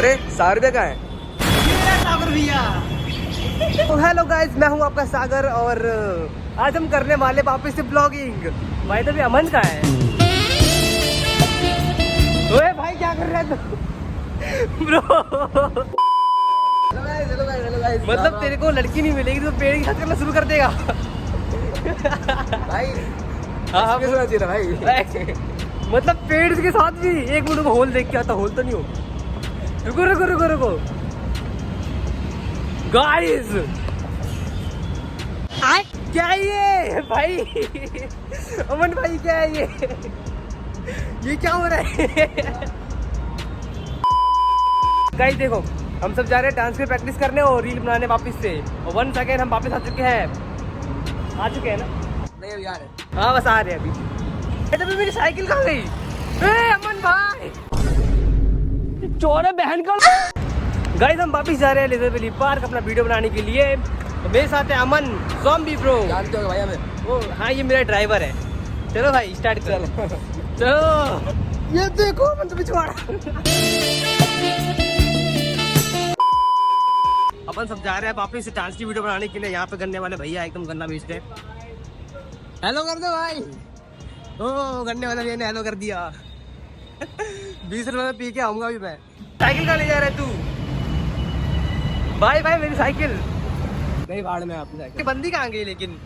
अरे 100 रुपये का है। सागर भैया। तो हेलो गाइस, मैं हूँ आपका सागर और आज हम करने वाले वापस से ब्लॉगिंग। भाई तो भी अमन का है। ओए भाई क्या कर रहे हो ब्रो? मतलब तेरे को लड़की नहीं मिलेगी तो पेड़ की छत करना शुरू कर देगा भाई। हाँ हाँ सुना चाहिए भाई। मतलब पेड़ के साथ भी एक मिनट को होल देख के आता, होल तो नहीं हो। रुको रुको रुको रुको गाइस, क्या है ये भाई? अमन भाई क्या है ये क्या हो रहा है? गाइस देखो, हम सब जा रहे हैं डांस की प्रैक्टिस करने और रील बनाने वापस से। और 1 सेकेंड हम वापस आ चुके हैं ना? नहीं यार, हाँ बस आ रहे हैं अभी। अभी मेरी साइकिल कहाँ गई? अमन भाई चोरे बहन का। गाइस हम वापस जा रहे हैं लेज़र वैली पार्क अपना वीडियो बनाने के लिए। तो मेरे साथ है अमन ज़ॉम्बी ब्रो। जानते हो भाई हमें? वो हाँ, ये मेरा ड्राइवर है। चलो भाई स्टार्ट करो। चलो ये देखो अमन तो पिछवाड़ा। अपन सब जा रहे हैं वापस से डांस की वीडियो बनाने के लिए। यहाँ पे गन्ने वाले भैया एकदम गन्ना बेच रहे हैं। हेलो कर दो भाई। ओ गन्ने वाले भैया ने हेलो कर दिया। 20 रुपए में पी के आऊंगा अभी मैं। साइकिल कहाँ ले जा रहा है तू? भाई भाई मेरी साइकिल नहीं, भाड़ में आपकी साइकिल। बंदी कहाँ गई? लेकिन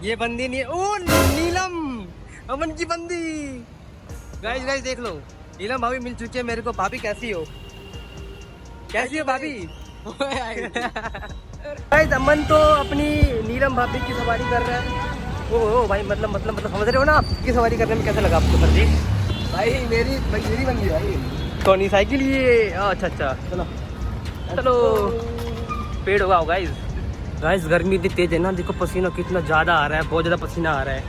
ये बंदी नहीं है। ओ नीलम, अमन की बंदी। गाइस गाइस देख लो, नीलम भाभी मिल चुकी है मेरे को। भाभी कैसी हो? कैसी हो भाभी? गाइस अमन तो अपनी नीलम भाभी की सवारी कर रहा है। ओ भाई मतलब समझ रहे हो ना आप की सवारी करने में कैसा लगा आपको सर जी? भाई मेरी बंदी भाई। कौन साइकिल ये? अच्छा चलो चलो। पेड़ होगा गाइस। गाइस गर्मी इतनी तेज है ना, देखो पसीना कितना ज़्यादा आ रहा है, बहुत ज़्यादा पसीना आ रहा है।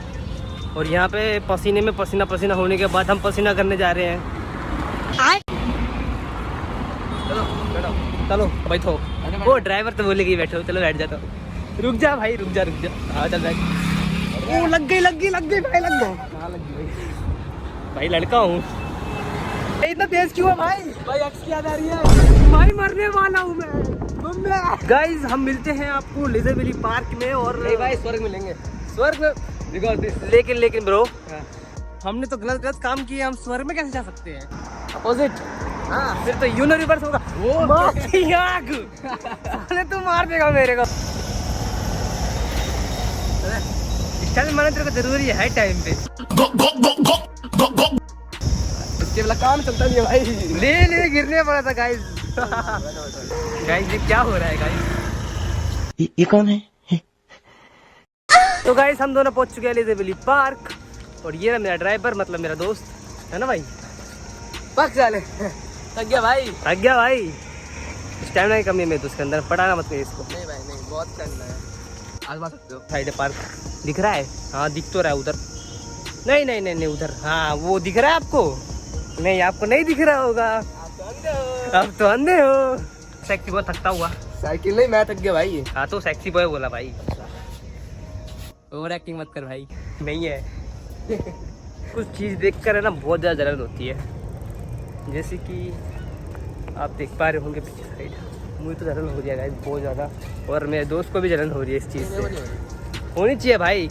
और यहाँ पे पसीने में पसीना होने के बाद हम पसीना करने जा रहे हैं। चलो बैठो, चलो बैठो। वो ड्राइवर तो बोलेगी बैठो, चलो बैठ जाता हूँ। रुक जा भाई, रुक जा। हाँ चल बैठ। ओ लग गई भाई, लग गई भाई, लड़का हूँ। इतना तेज क्यों है भाई? भाई एक्स की याद आ रही है भाई, मरने वाला हूँ मैं। गाइस हम मिलते हैं आपको लेज़र वैली पार्क में। और नहीं भाई स्वर्ग मिलेंगे, स्वर्ग में। लेकिन ब्रो हमने तो गलत काम किया, हम स्वर्ग में कैसे जा सकते हैं? अपोजिट। हाँ फिर तो यूनिवर्स होगा। वो साले तू मार देगा मेरे को। स्टाइल मारना तेरे को जरूरी है टाइम पे। इसके वाला काम चलता नहीं है भाई। ले गिरने पड़ा था गाइस। गाइस ये क्या हो रहा है गाइस? ये कौन है? तो गाइस हम दोनों पहुंच चुके हैं लेज़र वैली पार्क। और ये ना मेरा ड्राइवर, मतलब मेरा दोस्त है ना भाई। पक चाले थक गया भाई। स्टैमिना की कमी है मेरे तो उसके अंदर। पढ़ाना मत इसको। नहीं भाई नहीं, बहुत स्टैमिना है। आजमा सकते हो। साइड पार्क दिख रहा है? हाँ दिख तो रहा है उधर। नहीं उधर। हाँ वो दिख रहा है आपको? नहीं आपको नहीं दिख रहा होगा, आप तो अंधे हो। सेक्सी बॉय थकता हुआ। साइकिल नहीं, मैं थक गया भाई। हाँ तो सेक्सी बॉय बोला भाई। ओवर एक्टिंग मत कर भाई। नहीं है कुछ चीज़ देख कर है ना बहुत ज़्यादा जलन होती है। जैसे कि आप देख पा रहे होंगे पीछे साइड, मुझे तो जलन हो रही है बहुत ज़्यादा। और मेरे दोस्त को भी जलन हो रही है इस चीज़ से। होनी चाहिए भाई।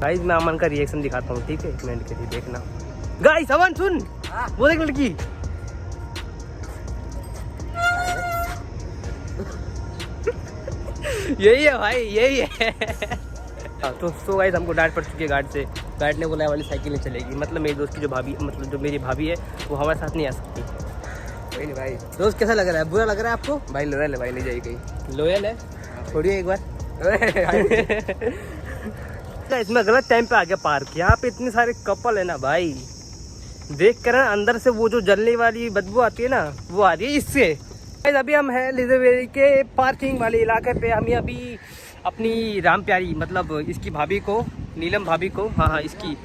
गाइस मैं अमन का रिएक्शन दिखाता हूँ, ठीक है? 1 मिनट के लिए देखना। गाइस अमन सुन, वो देख लड़की। यही है भाई, यही है। तो गाइस हमको डांट पड़ चुकी है गार्ड से। गार्ड ने बोला वाली साइकिल नहीं चलेगी। मतलब मेरी दोस्त की जो मेरी भाभी है वो हमारे साथ नहीं आ सकती। कोई नहीं भाई। दोस्त कैसा लग रहा है? बुरा लग रहा है आपको? भाई लोयल है भाई, नहीं जाएगी कहीं। लोयल है, छोड़िए एक बार। इसमें गलत टाइम पे आ गया पार्क। यहाँ पे इतने सारे कपल है ना भाई, देख कर अंदर से वो जो जलने वाली बदबू आती है ना, वो आ रही है इससे। अभी हम हैं लेज़र वैली के पार्किंग वाले इलाके पे। हम अभी अपनी राम प्यारी, मतलब इसकी भाभी को, नीलम भाभी को, हाँ इसकी,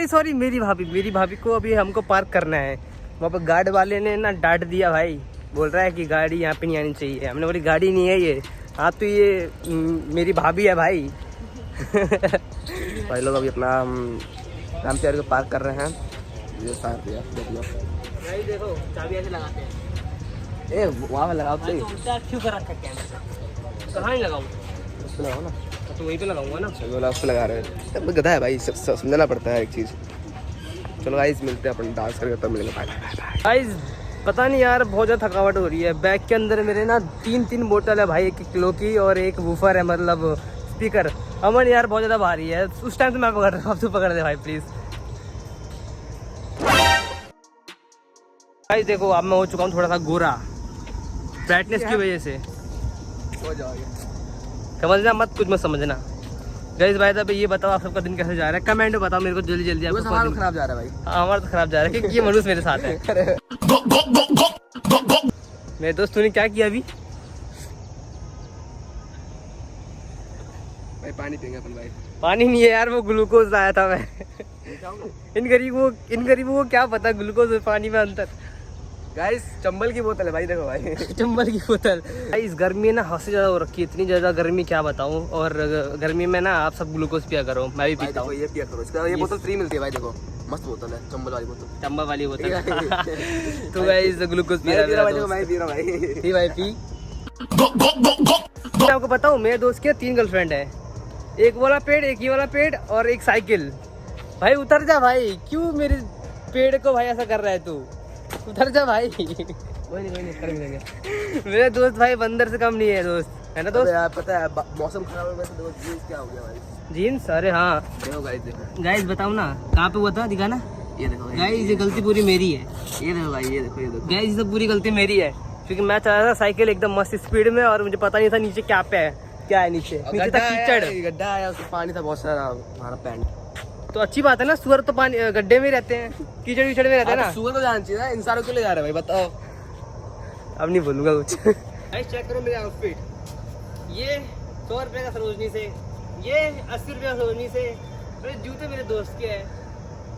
सॉरी मेरी भाभी को अभी हमको पार्क करना है। वहाँ पर गार्ड वाले ने ना डांट दिया भाई। बोल रहा है कि गाड़ी यहाँ पे नहीं आनी चाहिए। हमने बोली गाड़ी नहीं है ये। हाँ तो ये मेरी भाभी है भाई। भाई लोग अभी अपना राम प्यारी को पार्क कर रहे हैं। ये भाई देखो चाबी ऐसे लगाते हैं। ए वहाँ पे लगाओ सही। उल्टा क्यों कर रखा है कैमरा? कहाँ नहीं लगाऊँ? उस पे लगाओ ना। तो वहीं पे लगाऊंगा ना। चलो बोला उस पे लगा रहे हैं। तब गधा है भाई, समझना पड़ता है एक चीज़। चलो गाइस मिलते हैं, अपन डांस करके तब मिलेंगे। Bye bye bye. गाइस पता नहीं यार बहुत ज़्यादा थकावट हो रही है। बैग के अंदर मेरे ना 3 बोतल है भाई, 1 किलो की, और एक वूफर है, मतलब स्पीकर। अमन यार बहुत ज़्यादा भारी है। उस टाइम तो मैं पकड़ रहा हूँ, अब तू पकड़ दे भाई प्लीज़। गाइस देखो अब मैं हो चुका हूँ थोड़ा सा गोरा, ब्राइटनेस की वजह से। हो जाओगे। समझना मत, कुछ मत समझना। गाइस भाई तब ये बताओ आप सबका दिन कैसे जा रहा है? कमेंट में बताओ मेरे को जल्दी जल्दी। आपका हमारा खराब जा रहा है भाई। हाँ हमारा तो खराब जा रहा है क्योंकि ये मनुष्य मेरे साथ है। मेरे दोस्त तूने क्या किया अभी? भाई पानी पिएंगे अपन भाई। पानी नहीं है यार, वो ग्लूकोज लाया था मैं। इन गरीबों को क्या पता ग्लूकोज और पानी में अंतर। गाइस चंबल की बोतल है भाई, देखो भाई। चंबल की बोतल। इस गर्मी ना हद से ज़्यादा हो रखी है, इतनी ज़्यादा गर्मी क्या बताऊँ। और गर्मी में ना आप सब ग्लूकोज पिया करो, मैं भी पीता हूँ। ये पिया करो, इसका ये बोतल फ्री मिलती है भाई। देखो मस्त बोतल है, चंबल वाली बोतल। चंबल वाली बोतल। तो गाइस ग्लूकोज पी रहा है। मैं पी रहा भाई। पी भाई पी। मैं आपको बताऊँ मेरे दोस्त के 3 गर्लफ्रेंड है। एक वाला पेड़, एक ये वाला पेड़, और एक साइकिल। भाई उतर जा भाई, क्यों मेरे पेड़ को भाई ऐसा कर रहा है तू? उतर जा भाई। कोई नहीं कर मिलेंगे। मेरे दोस्त भाई बंदर से कम नहीं है दोस्त, है ना दोस्त? यार पता है मौसम खराब हो गया तो देखो जीन्स क्या हो गया भाई। जीन्स? अरे हाँ देखो गाइस, देखो गाइस बताओ ना कहाँ पे हुआ था, दिखाना। ये देखो गाइस ये गलती पूरी मेरी है। ये देखो भाई, ये देखो, ये देखो गाइस ये सब पूरी गलती मेरी है, क्योंकि मैं चला रहा था साइकिल एकदम मस्त स्पीड में, और मुझे पता नहीं था नीचे क्या पे है, क्या है नीचे था कीचड़। गड्ढा आया, उसमें पानी था बहुत सारा, हमारा पैंट। तो अच्छी बात है ना, सुअर तो पानी गड्ढे में रहते हैं, कीचड़ वीचड़ में रहते हैं ना। सुअर को जाना चाहिए ना, इंसानों के लिए जा रहे हैं भाई, बताओ। अब नहीं बोलूंगा कुछ। गाइस चेक करो मेरे आउटफिट। ये 100 रुपये का सरोजनी से, ये 80 रुपये का सरोजनी से। मेरे जूते मेरे दोस्त के हैं,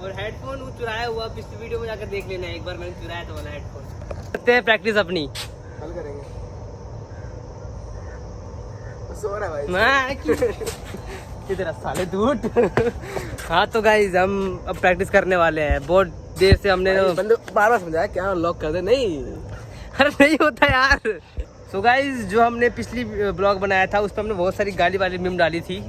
और हेडफोन वो चुराया हुआ, पिछली वीडियो में जाकर देख लेना एक बार, मैंने चुराया था वाला हेडफोन। करते हैं प्रैक्टिस अपनी। कल करेंगे। सो रहा है भाई। मैं किधर साले दूर। हाँ तो गाइस हम अब प्रैक्टिस करने वाले हैं। बहुत देर से हमने बंदे बार-बार समझाया क्या लॉक कर दे, नहीं। अरे नहीं होता यार। सो गाइस जो हमने पिछली ब्लॉग बनाया था उस पर हमने बहुत सारी गाली वाली मीम डाली थी।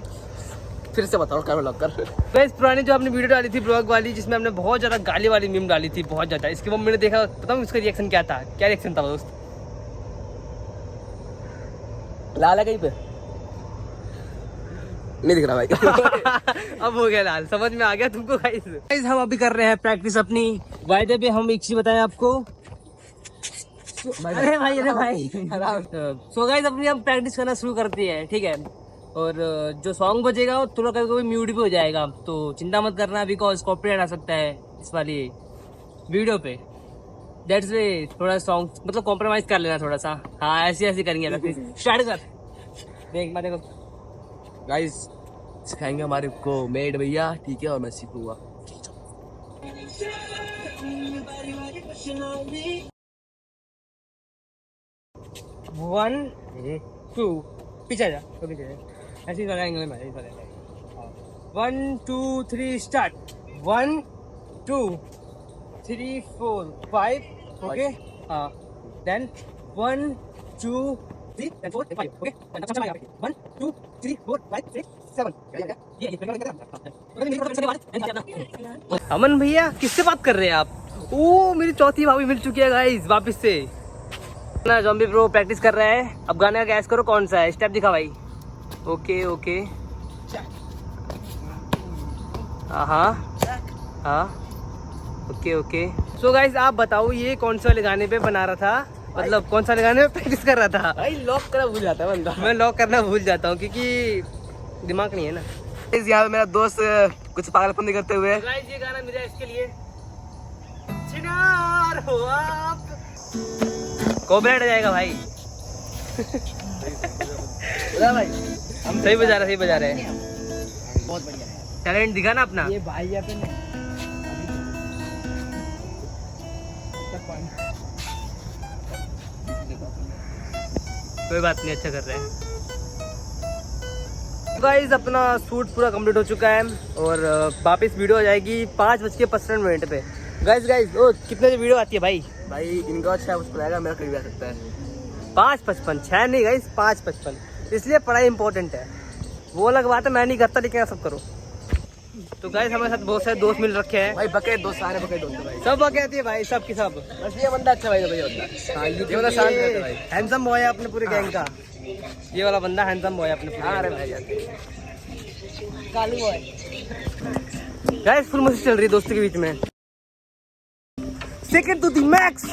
फिर से बताओ क्या लॉक कर। गाइस पुरानी जो हमने वीडियो डाली थी ब्लॉग वाली, जिसमें हमने बहुत ज्यादा गाली वाली मीम डाली थी, बहुत ज्यादा। इसके बाद मैंने देखा, पता उसका रिएक्शन क्या था? क्या रिएक्शन था दोस्त? लाल है कहीं पे? नहीं दिख रहा भाई। अब हो गया लाल, समझ में आ गया तुमको। गाइस हम अभी कर रहे हैं प्रैक्टिस अपनी। वायदे पे हम एक चीज बताएं आपको। अरे भाई सो गाइस अपनी हम प्रैक्टिस करना शुरू करते हैं, ठीक है? और जो सॉन्ग बजेगा वो थोड़ा कभी म्यूट भी हो जाएगा, तो चिंता मत करना, बिकॉज कॉपीराइट आ सकता है इस वाली वीडियो पे। दैट्स वे थोड़ा सॉन्ग मतलब कॉम्प्रोमाइज कर लेना थोड़ा सा। हाँ ऐसे करेंगे। स्टार्ट कर देख। मैं देखो गाइस सिखाएंगे हमारे को मेड भैया, ठीक है, और मैं सीखूंगा। 1 2 पीछे जा, तो पीछे जा, ऐसे ही लगाएंगे मैं। 1 2 3 स्टार्ट। 1 2 3 4 5 ओके। हाँ देन 1 2 3 4 5 ओके। 1 2 3 4 5 6 7। अमन भैया किससे बात कर रहे हैं आप? ओ मेरी चौथी भाभी मिल चुकी है गाइस वापस से ना। ज़ॉम्बी प्रो प्रैक्टिस कर रहा है। अब गाने का गैस करो कौन सा है, स्टेप दिखा भाई। ओके ओके हाँ ओके ओके। सो गाइस आप बताओ ये कौन से वाले गाने पे बना रहा था, मतलब कौन सा गाने पे प्रैक्टिस कर रहा था? भाई लॉक करना भूल जाता है बंदा। मैं लॉक करना भूल जाता हूँ क्योंकि दिमाग नहीं है ना। यहाँ पे मेरा दोस्त कुछ पागलपन करते हुए। गाइस ये गाना मेरा इसके लिए चिनार हो आप। कॉपीराइट आ जाएगा भाई। भाई हम सही बजा रहे हैं। बहुत बढ़िया है, टैलेंट दिखा ना अपना। ये भाई यहाँ पे कोई बात नहीं, अच्छा कर रहे हैं। गाइस अपना शूट पूरा कंप्लीट हो चुका है और वापस वीडियो आ जाएगी 5:55 पे। गाइस ओ कितने की वीडियो आती है भाई? भाई इनका अच्छा उस पर आएगा, मेरा करीब आ सकता है 5:55, 6 नहीं गाइस 5:55, इसलिए पढ़ाई इंपॉर्टेंट है। वो अलग बात है, मैं नहीं करता लेकिन आप सब करो। तो गाइस हमारे साथ बहुत सारे दोस्त मिल रखे हैं भाई, बके दोस्त, सारे बके दोस्त हैं भाई। सब बके आती है भाई, सब की सब। बस ये बंदा अच्छा भाई, ये बंदा हाँ ये बंदा शांत रहता है भाई। हैंडसम बॉय है अपने पूरे गैंग का। ये वाला बंदा हैंडसम बॉय है अपने पूरे अरे gang भाई का। कालू बॉय। गाइस फुल मस्ती चल रही है दोस्तों के बीच में। Second to the max.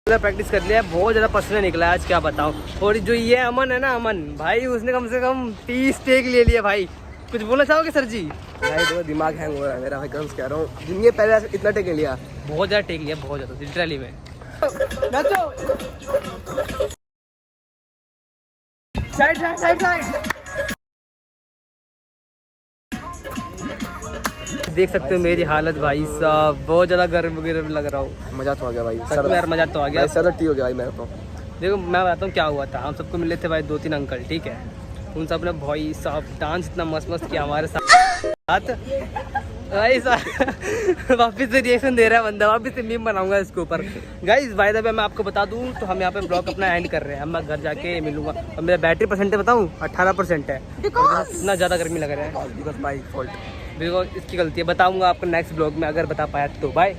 Practice कर लिया, बहुत ज्यादा पसीना निकला है आज, क्या बताऊं। और जो ये अमन है ना, अमन भाई, उसने कम से कम 30 टेक ले लिया भाई। कुछ बोलना चाहोगे सर जी? भाई देखो दिमाग हैंग हो रहा है मेरा भाई, कसम से कह रहा हूँ। जिनके पहले इतना टेक लिया, बहुत ज्यादा टेक लिया, बहुत ज्यादा लिटरली में। Side side side side. देख सकते हो मेरी हालत भाई साहब, बहुत ज्यादा गर्म वगैरह लग रहा हूँ। मजा तो आ गया भाई, सर यार मजा तो आ गया। सर टी हो गया भाई मेरा तो। देखो मैं बताता हूँ क्या हुआ था। हम सबको मिले थे भाई 2-3 अंकल, ठीक है। उन सब ने भाई साहब डांस इतना मस्त मस्त किया हमारे साथ भाई साहब। वापिस से रिएक्शन दे रहा है बंदा, वापिस से मीम बनाऊंगा इसके ऊपर। गाइस बाय द वे मैं आपको बता दूं तो हम यहाँ पे ब्लॉग अपना एंड कर रहे हैं। अब मैं घर जाके मिलूंगा। और मेरा बैटरी परसेंट बताऊँ 18% है। इतना ज़्यादा गर्मी लग रहा है बिकॉज माय फॉल्ट। बिकॉज इसकी गलती है। बताऊंगा आपको नेक्स्ट ब्लॉग में, अगर बता पाया तो। बाय।